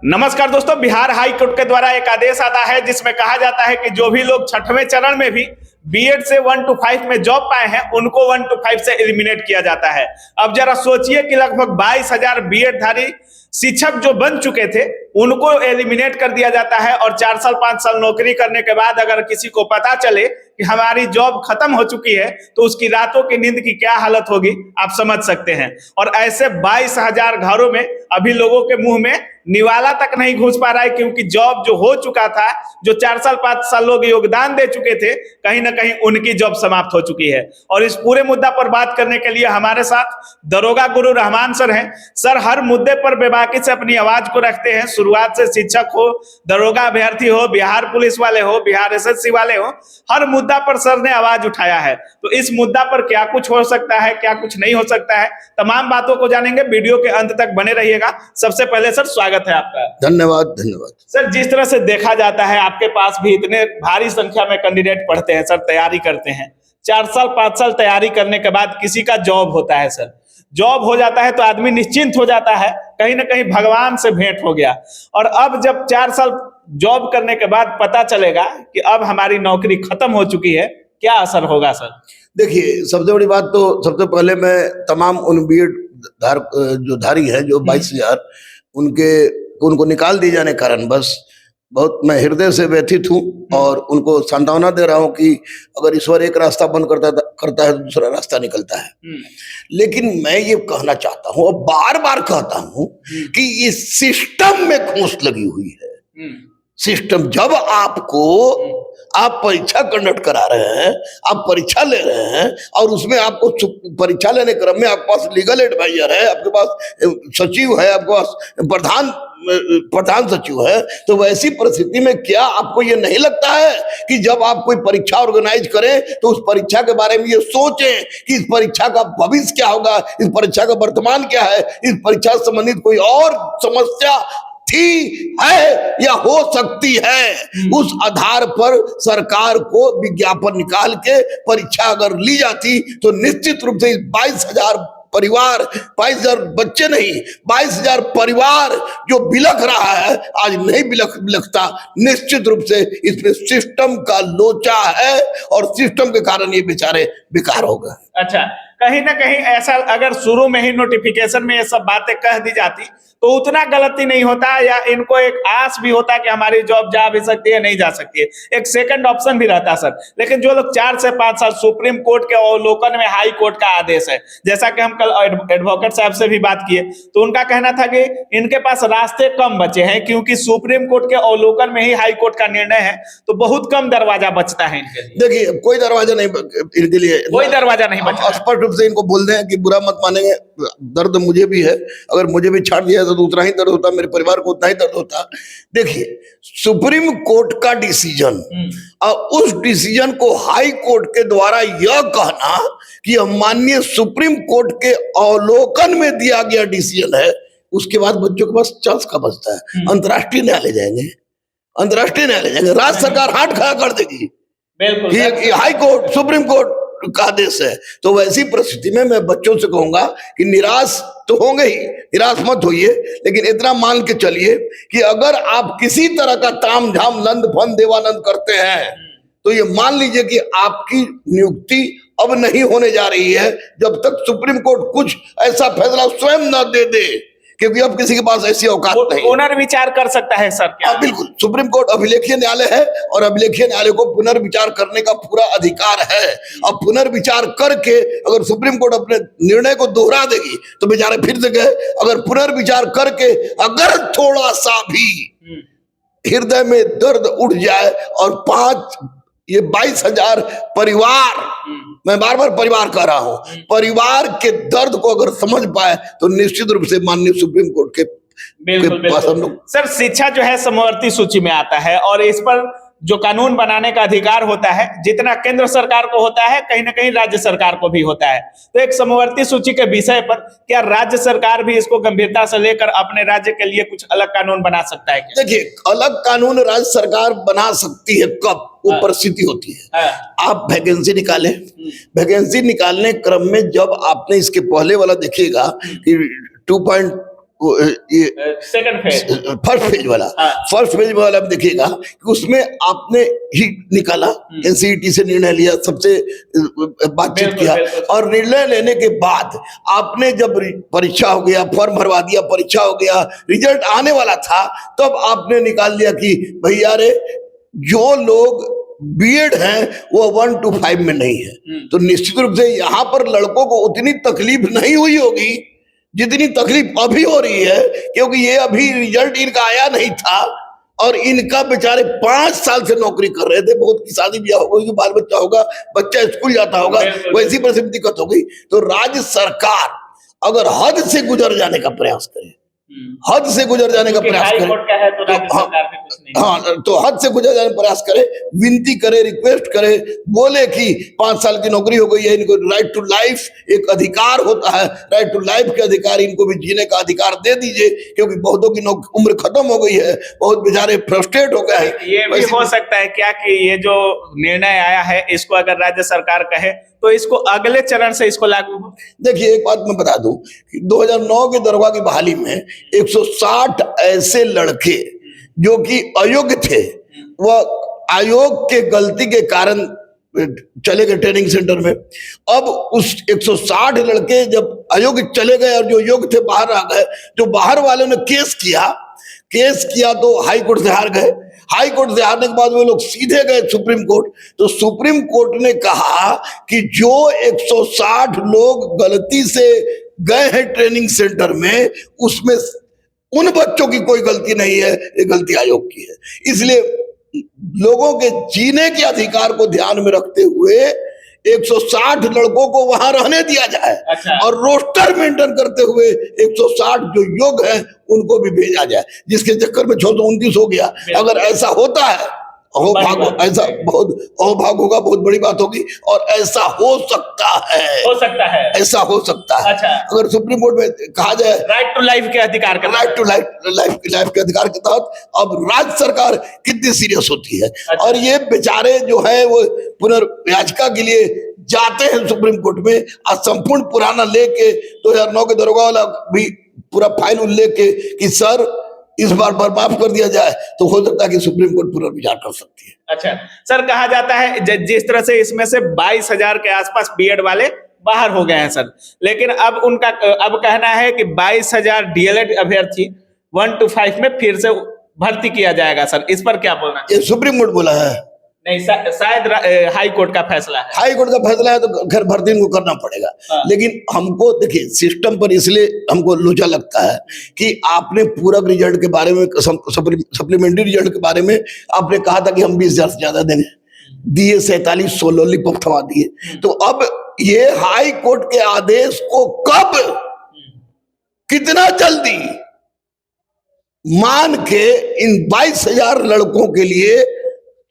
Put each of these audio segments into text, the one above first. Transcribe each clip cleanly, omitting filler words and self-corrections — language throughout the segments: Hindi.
नमस्कार दोस्तों, बिहार हाई कोर्ट के द्वारा एक आदेश आता है जिसमें कहा जाता है कि जो भी लोग छठवें चरण में भी बीएड से 1 to 5 में जॉब पाए हैं उनको 1 to 5 से एलिमिनेट किया जाता है। अब जरा सोचिए कि लगभग 22,000 बीएड धारी शिक्षक जो बन चुके थे उनको एलिमिनेट कर दिया जाता है और 4 साल 5 साल नौकरी करने के बाद अगर किसी को पता चले कि हमारी जॉब खत्म हो चुकी है तो उसकी रातों की नींद की क्या हालत होगी आप समझ सकते हैं। और ऐसे 22,000 घरों में अभी लोगों के मुंह में निवाला तक नहीं घुस पा रहा है, क्योंकि जॉब जो हो चुका था, जो 4 साल 5 साल लोग योगदान दे चुके थे, कहीं ना कहीं उनकी जॉब समाप्त हो चुकी है। और इस पूरे मुद्दा पर बात करने के लिए हमारे साथ दरोगा गुरु रहमान सर हैं। सर हर मुद्दे पर बेबाकी से अपनी आवाज को रखते हैं, शुरुआत से शिक्षक हो, दरोगा अभ्यर्थी हो, बिहार पुलिस वाले हो, बिहार एसएससी वाले हो, हर मुद्दा पर सर ने आवाज उठाया है। तो इस मुद्दा पर क्या कुछ हो सकता है, क्या कुछ नहीं हो सकता है, तमाम बातों को जानेंगे। वीडियो के अंत तक बने रहिएगा। सबसे पहले सर स्वागत है आपका। धन्यवाद धन्यवाद सर, जिस तरह से देखा जाता है आपके पास भी इतने भारी संख्या में कैंडिडेट पढ़ते हैं सर, तैयारी करते हैं, 4 साल 5 साल तैयारी करने के बाद किसी का जॉब होता है सर, जॉब हो जाता है तो आदमी निश्चिंत हो जाता है, कहीं ना कहीं भगवान से भेंट हो गया। और अब जब 4 साल जॉब करने के बाद पता चलेगा कि अब हमारी नौकरी खत्म हो चुकी है, क्या असर होगा सर? देखिए, सबसे बड़ी बात तो सबसे पहले मैं तमाम उन बीएड जो धारी है जो 22,000 उनको निकाल दिए जाने कारण बस बहुत मैं हृदय से व्यथित हूँ और उनको सांत्वना दे रहा हूँ कि अगर ईश्वर एक रास्ता बंद करता है तो दूसरा रास्ता निकलता है। लेकिन मैं ये कहना चाहता हूँ और बार बार कहता हूँ कि इस सिस्टम में घूस लगी हुई है। सिस्टम, जब आप परीक्षा कंडक्ट करा रहे हैं, आप परीक्षा ले रहे हैं और उसमें आपको परीक्षा लेने क्रम में आपके पास लीगल एडवाइजर है, आपके पास सचिव है, आपके पास प्रधान सचिव है, तो वैसी परिस्थिति में क्या आपको ये नहीं लगता है कि जब आप कोई परीक्षा ऑर्गेनाइज करें तो उस परीक्षा के बारे में ये सोचें कि इस परीक्षा का भविष्य क्या होगा, इस परीक्षा का वर्तमान क्या है, इस परीक्षा से संबंधित कोई और समस्या थी, है या हो सकती है, उस आधार पर सरकार को विज्ञापन निकाल के परीक्षा अगर ली जाती तो निश्चित रूप से 22,000 परिवार, 22,000 बच्चे नहीं, 22,000 परिवार जो बिलख रहा है आज नहीं बिलखता। निश्चित रूप से इसमें सिस्टम का लोचा है और सिस्टम के कारण ये बेचारे बेकार हो गए। अच्छा, कहीं ना कहीं ऐसा अगर शुरू में ही नोटिफिकेशन में ये सब बातें कह दी जाती तो उतना गलती नहीं होता, या इनको एक आस भी होता कि हमारी जॉब जा भी सकती है, नहीं जा सकती है, एक सेकंड ऑप्शन भी रहता सर। लेकिन जो लोग 4 से 5 साल, सुप्रीम कोर्ट के अवलोकन में हाई कोर्ट का आदेश है, जैसा कि हम कल एडवोकेट साहब से भी बात किए तो उनका कहना था कि इनके पास रास्ते कम बचे हैं, क्योंकि सुप्रीम कोर्ट के अवलोकन में ही हाई कोर्ट का निर्णय है, तो बहुत कम दरवाजा बचता है इनके लिए। देखिए, कोई दरवाजा नहीं इनके लिए, कोई दरवाजा नहीं बचा। स्पष्ट रूप से इनको बोल दें कि बुरा मत मानेंगे, दर्द मुझे भी है, अगर मुझे भी छाड़ दिया तो उतना ही दर्द होता, मेरे परिवार को उतना ही दर्द होता। देखिए, सुप्रीम कोर्ट का डिसीजन और उस डिसीजन को हाई कोर्ट के द्वारा यह कहना कि माननीय सुप्रीम कोर्ट के अवलोकन में दिया गया डिसीजन है, उसके बाद बच्चों के पास चांस का बचता है। अंतर्राष्ट्रीय न्यायालय जाएंगे, अंतर्राष्ट्रीय न्यायालय जाएंगे, राज्य सरकार हाथ खड़ा कर देगी कि हाई कोर्ट, सुप्रीम कोर्ट का आदेश है। तो वैसी परिस्थिति में मैं बच्चों से कहूंगा कि निराश तो होंगे ही, निराश मत होइए, लेकिन इतना मान के चलिए कि अगर आप किसी तरह का ताम झाम नंद फन देवानंद करते हैं तो ये मान लीजिए कि आपकी नियुक्ति अब नहीं होने जा रही है जब तक सुप्रीम कोर्ट कुछ ऐसा फैसला स्वयं न दे दे, क्योंकि अब किसी के पास ऐसी औकात नहीं। पुनर्विचार कर सकता है सर क्या? बिल्कुल, सुप्रीम कोर्ट अभिलेखीय न्यायालय है और अभिलेखीय न्यायालय को पुनर्विचार करने का पूरा अधिकार है। अब पुनर्विचार करके अगर सुप्रीम कोर्ट अपने निर्णय को दोहरा देगी तो बेचारे फिर से गए। अगर पुनर्विचार करके अगर थोड़ा सा भी हृदय में दर्द उठ जाए और 22,000 परिवार, मैं बार बार परिवार कह रहा हूं, परिवार के दर्द को अगर समझ पाए तो निश्चित रूप से माननीय सुप्रीम कोर्ट के पास हम लोग। सर, शिक्षा जो है समवर्ती सूची में आता है और इस पर जो कानून बनाने का अधिकार होता है, जितना केंद्र सरकार को होता है कहीं ना कहीं राज्य सरकार को भी होता है। तो एक समवर्ती सूची के विषय पर क्या राज्य सरकार भी इसको गंभीरता से लेकर अपने राज्य के लिए कुछ अलग कानून बना सकता है क्या? देखिए, अलग कानून राज्य सरकार बना सकती है कब वो परिस्थिति होती है। आप वैकेंसी निकालें, वैकेंसी निकालने क्रम में जब आपने इसके पहले वाला देखिएगा कि ये सेकंड फेज, फर्स्ट फेज वाला, हाँ। फर्स्ट फेज वाला आप देखिएगा कि उसमें आपने ही निकाला, एनसीईटी से निर्णय लिया, सबसे बातचीत बिल्कुल, किया, बिल्कुल। और निर्णय लेने के बाद आपने जब परीक्षा हो गया, फॉर्म भरवा दिया, परीक्षा हो गया, रिजल्ट आने वाला था, तब आपने निकाल लिया कि भैया रे जो लोग बीएड हैं वो 1 to 5 में नहीं है। तो निश्चित रूप से यहाँ पर लड़कों को उतनी तकलीफ नहीं हुई होगी जितनी तकलीफ अभी हो रही है, क्योंकि ये अभी रिजल्ट इनका आया नहीं था और इनका बेचारे 5 साल से नौकरी कर रहे थे, बहुत की शादी ब्याह होगी, बाल बच्चा होगा, बच्चा स्कूल जाता होगा, वैसी परिस्थिति दिक्कत होगी। तो राज्य सरकार अगर हद से गुजर जाने का प्रयास करे, हद से गुजर जाने का प्रयास करे, हाईकोर्ट का है तो राज्य सरकार पे कुछ नहीं। हाँ, तो हद से गुजर जाने का प्रयास करे, विनती करे, रिक्वेस्ट करे, बोले कि 5 साल की नौकरी हो गई है, इनको राइट टू लाइफ एक अधिकार होता है, राइट टू लाइफ के अधिकार, इनको भी जीने का अधिकार दे दीजिए, क्योंकि बहुतों की उम्र खत्म हो गई है, बहुत बेचारे फ्रस्ट्रेट हो गए हैं। ये भी हो सकता है क्या कि ये जो निर्णय आया है इसको अगर राज्य सरकार कहे तो इसको अगले चरण से इसको लागू हो। देखिए एक बात मैं बता दूं कि 2009 के दरोगा की बहाली में 160 ऐसे लड़के जो कि अयोग्य थे, वह आयोग के गलती के कारण चले गए ट्रेनिंग सेंटर में। अब उस 160 लड़के जब अयोग्य चले गए और जो योग्य थे बाहर आ गए, जो बाहर वालों ने केस किया तो हाई कोर्ट से हार गए। हाई कोर्ट से हारने के बाद वो लोग सीधे गए सुप्रीम कोर्ट। तो सुप्रीम कोर्ट ने कहा कि जो 160 लोग गलती से गए हैं ट्रेनिंग सेंटर में, उसमें उन बच्चों की कोई गलती नहीं है, ये गलती आयोग की है। इसलिए लोगों के जीने के अधिकार को ध्यान में रखते हुए 160 लड़कों को वहां रहने दिया जाए। अच्छा। और रोस्टर मेंटेन करते हुए 160 जो योग्य हैं उनको भी भेजा जाए, जिसके चक्कर में 629 हो गया। अगर ऐसा होता है, ऐसा बहुत अहोभाग होगा, बहुत बड़ी बात होगी, और ऐसा हो सकता है, ऐसा हो सकता है। अच्छा। अगर सुप्रीम कोर्ट में कहा जाए राइट टू लाइफ के अधिकार का, राइट टू लाइफ के अधिकार के तहत अब राज्य सरकार कितनी सीरियस होती है। अच्छा। और ये बेचारे जो है वो पुनर्याचिका के लिए जाते हैं सुप्रीम कोर्ट में, आज संपूर्ण पुराना लेके 2009 के दरोगा वाला भी पूरा फाइल लेके कि सर इस बार माफ कर दिया जाए, तो हो सकता है कि सुप्रीम कोर्ट पुनर्विचार कर सकती है। अच्छा सर, कहा जाता है जिस तरह से इसमें से 22,000 के आसपास बीएड वाले बाहर हो गए हैं सर, लेकिन अब उनका अब कहना है कि 22,000 डीएलएड अभ्यर्थी 1 to 5 में फिर से भर्ती किया जाएगा सर, इस पर क्या बोलना? ये सुप्रीम कोर्ट बोला है, नहीं शायद हाई कोर्ट का फैसला है। हाई कोर्ट का फैसला है तो खैर भर्ती इनको करना पड़ेगा। हाँ। लेकिन हमको देखिए सिस्टम पर इसलिए हमको लोचा लगता है कि आपने पूरक रिजल्ट के बारे में, सप्लीमेंट्री रिजल्ट के बारे में आपने कहा था कि हम 20,000 से ज्यादा देंगे, दिए 4700 लॉलीपॉप थमा दिए। तो अब ये हाई कोर्ट के आदेश को कब, कितना जल्दी मान के इन 22,000 लड़कों के लिए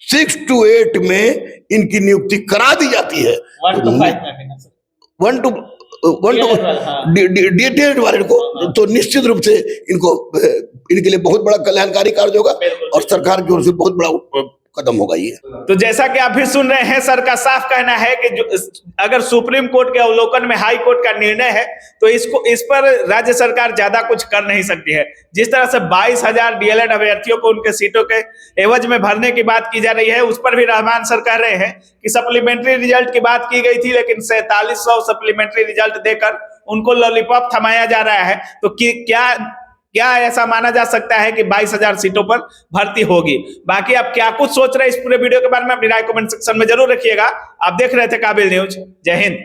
6 to 8 में इनकी नियुक्ति करा दी जाती है। 1 to 5 में 1 to DTED वाले को, तो निश्चित रूप से इनके लिए बहुत बड़ा कल्याणकारी कार्य होगा और सरकार की ओर से बहुत बड़ा कदम होगा ये। तो जैसा कि आप भी सुन रहे हैं, सर का साफ कहना है कि अगर सुप्रीम कोर्ट के अवलोकन में हाई कोर्ट का निर्णय है तो इस पर राज्य सरकार ज्यादा कुछ कर नहीं सकती है। जिस तरह से 22,000 डीएलएड अभ्यर्थियों को उनके सीटों के एवज में भरने की बात की जा रही है, उस पर भी रहमान सर कह रहे हैं कि सप्लीमेंट्री रिजल्ट की बात की गई थी, लेकिन 4700 सप्लीमेंट्री रिजल्ट देकर उनको लॉलीपॉप थमाया जा रहा है। तो क्या ऐसा माना जा सकता है कि 22,000 सीटों पर भर्ती होगी? बाकी आप क्या कुछ सोच रहे हैं इस पूरे वीडियो के बारे में अपनी राय कमेंट सेक्शन में जरूर रखिएगा। आप देख रहे थे काबिल न्यूज। जय हिंद।